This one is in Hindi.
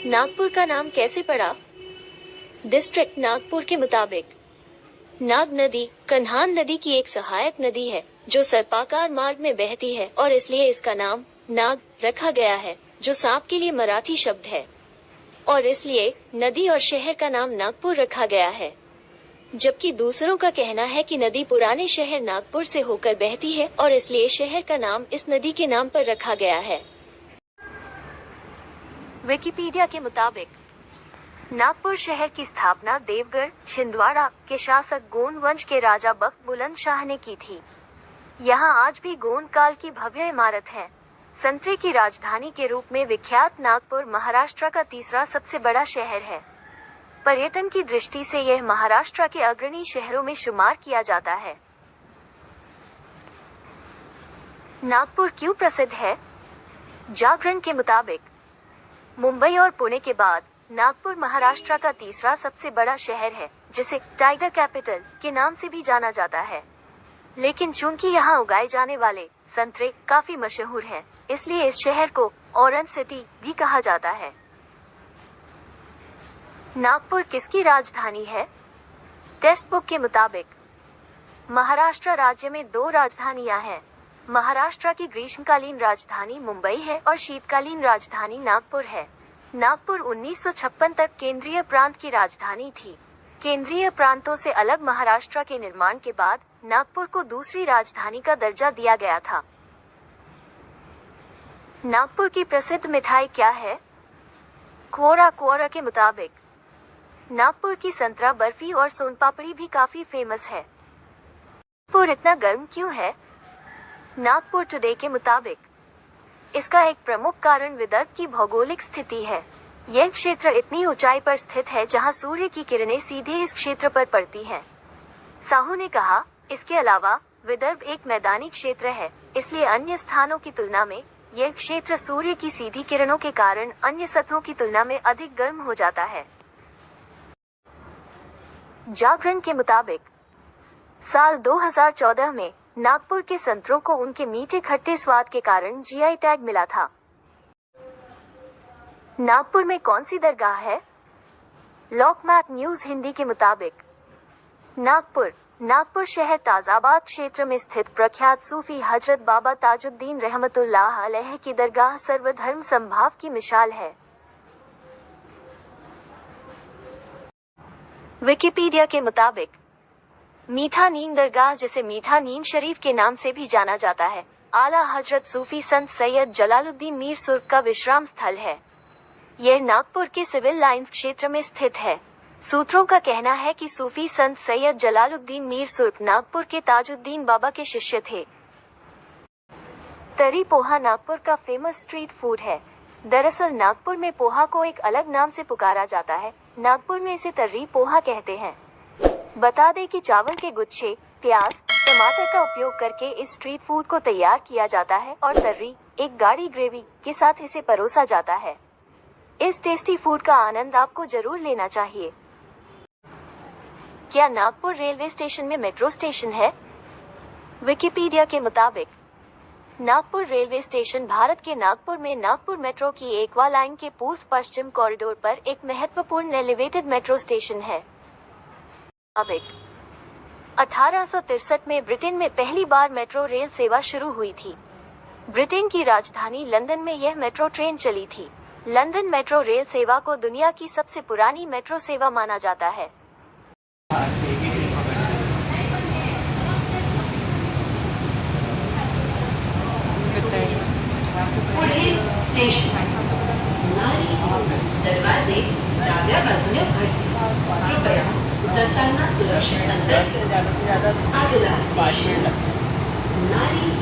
नागपुर का नाम कैसे पड़ा? डिस्ट्रिक्ट नागपुर के मुताबिक नाग नदी कन्हान नदी की एक सहायक नदी है जो सर्पाकार मार्ग में बहती है और इसलिए इसका नाम नाग रखा गया है, जो सांप के लिए मराठी शब्द है, और इसलिए नदी और शहर का नाम नागपुर रखा गया है। जबकि दूसरों का कहना है कि नदी पुराने शहर नागपुर से होकर बहती है और इसलिए शहर का नाम इस नदी के नाम पर रखा गया है। विकिपीडिया के मुताबिक नागपुर शहर की स्थापना देवगढ़ छिंदवाड़ा के शासक गोंड वंश के राजा बख्त बुलंद शाह ने की थी। यहाँ आज भी गोंड काल की भव्य इमारत है। संतरे की राजधानी के रूप में विख्यात नागपुर महाराष्ट्र का तीसरा सबसे बड़ा शहर है। पर्यटन की दृष्टि से यह महाराष्ट्र के अग्रणी शहरों में शुमार किया जाता है। नागपुर क्यों प्रसिद्ध है? जागरण के मुताबिक मुंबई और पुणे के बाद नागपुर महाराष्ट्र का तीसरा सबसे बड़ा शहर है, जिसे टाइगर कैपिटल के नाम से भी जाना जाता है। लेकिन चूंकि यहाँ उगाए जाने वाले संतरे काफी मशहूर हैं, इसलिए इस शहर को ऑरेंज सिटी भी कहा जाता है। नागपुर किसकी राजधानी है? टेक्स्ट बुक के मुताबिक महाराष्ट्र राज्य में 2 राजधानियां हैं। महाराष्ट्र की ग्रीष्मकालीन राजधानी मुंबई है और शीतकालीन राजधानी नागपुर है। नागपुर 1956 तक केंद्रीय प्रांत की राजधानी थी। केंद्रीय प्रांतों से अलग महाराष्ट्र के निर्माण के बाद नागपुर को दूसरी राजधानी का दर्जा दिया गया था। नागपुर की प्रसिद्ध मिठाई क्या है? कोरा के मुताबिक नागपुर की संतरा बर्फी और सोनपापड़ी भी काफी फेमस है। नागपुर इतना गर्म क्यों है? नागपुर टुडे के मुताबिक इसका एक प्रमुख कारण विदर्भ की भौगोलिक स्थिति है। यह क्षेत्र इतनी ऊंचाई पर स्थित है जहां सूर्य की किरणें सीधे इस क्षेत्र पर पड़ती हैं। साहू ने कहा, इसके अलावा विदर्भ एक मैदानी क्षेत्र है, इसलिए अन्य स्थानों की तुलना में यह क्षेत्र सूर्य की सीधी किरणों के कारण अन्य सतहों की तुलना में अधिक गर्म हो जाता है। जागरण के मुताबिक साल 2014 में नागपुर के संतरों को उनके मीठे खट्टे स्वाद के कारण जीआई टैग मिला था। नागपुर में कौन सी दरगाह है? लोकमत न्यूज हिंदी के मुताबिक नागपुर शहर ताजाबाद क्षेत्र में स्थित प्रख्यात सूफी हजरत बाबा ताजुद्दीन रहमतुल्लाह अलैह की दरगाह सर्वधर्म समभाव की मिसाल है। विकिपीडिया के मुताबिक मीठा नीम दरगाह, जिसे मीठा नीम शरीफ के नाम से भी जाना जाता है, आला हजरत सूफी संत सैयद जलालुद्दीन मीर सुर्ख का विश्राम स्थल है। यह नागपुर के सिविल लाइंस क्षेत्र में स्थित है। सूत्रों का कहना है कि सूफी संत सैयद जलालुद्दीन मीर सुर्ख नागपुर के ताजुद्दीन बाबा के शिष्य थे। तरी पोहा नागपुर का फेमस स्ट्रीट फूड है। दरअसल नागपुर में पोहा को एक अलग नाम से पुकारा जाता है। नागपुर में इसे तर्री पोहा कहते हैं। बता दें कि चावल के गुच्छे, प्याज, टमाटर का उपयोग करके इस स्ट्रीट फूड को तैयार किया जाता है और तर्री, एक गाढ़ी ग्रेवी के साथ इसे परोसा जाता है। इस टेस्टी फूड का आनंद आपको जरूर लेना चाहिए। क्या नागपुर रेलवे स्टेशन में मेट्रो स्टेशन है? विकिपीडिया के मुताबिक नागपुर रेलवे स्टेशन भारत के नागपुर में नागपुर मेट्रो की एक्वा लाइन के पूर्व पश्चिम कॉरिडोर पर एक महत्वपूर्ण एलिवेटेड मेट्रो स्टेशन है। 1863 में ब्रिटेन में पहली बार मेट्रो रेल सेवा शुरू हुई थी। ब्रिटेन की राजधानी लंदन में यह मेट्रो ट्रेन चली थी। लंदन मेट्रो रेल सेवा को दुनिया की सबसे पुरानी मेट्रो सेवा माना जाता है। दरवाजे डाव्या बाजूने उघडतील. कृपया उतरताना सुरक्षित अंतर ठेवा. आगला नारी